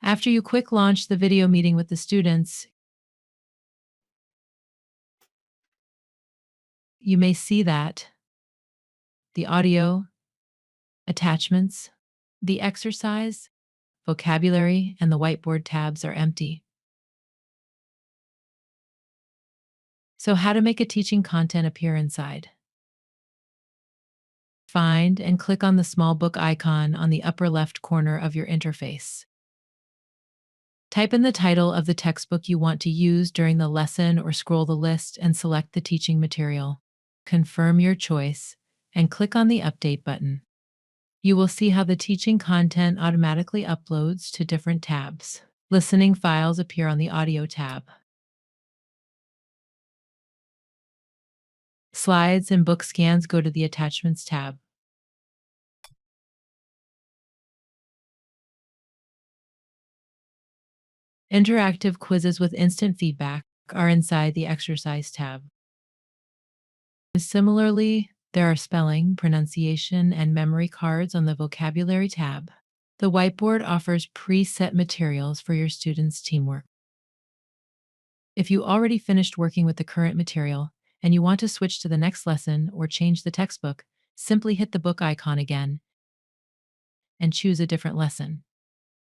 After you quick launch the video meeting with the students, you may see that the audio, attachments, the exercise, vocabulary, and the whiteboard tabs are empty. So, how to make a teaching content appear inside? Find and click on the small book icon on the upper left corner of your interface. Type in the title of the textbook you want to use during the lesson or scroll the list and select the teaching material. Confirm your choice and click on the Update button. You will see how the teaching content automatically uploads to different tabs. Listening files appear on the Audio tab. Slides and book scans go to the Attachments tab. Interactive quizzes with instant feedback are inside the Exercise tab. Similarly, there are spelling, pronunciation, and memory cards on the Vocabulary tab. The whiteboard offers preset materials for your students' teamwork. If you already finished working with the current material and you want to switch to the next lesson or change the textbook, simply hit the book icon again and choose a different lesson.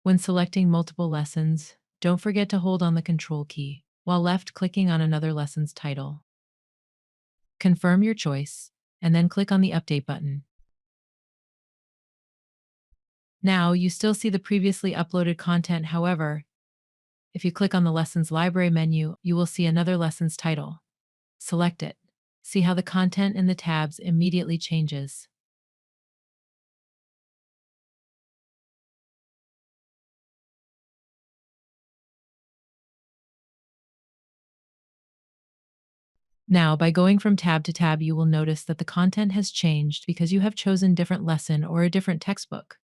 When selecting multiple lessons, don't forget to hold on the Control key while left-clicking on another lesson's title. Confirm your choice, and then click on the Update button. Now, you still see the previously uploaded content. However, if you click on the Lessons Library menu, you will see another lesson's title. Select it. See how the content in the tabs immediately changes. Now, by going from tab to tab, you will notice that the content has changed because you have chosen different lesson or a different textbook.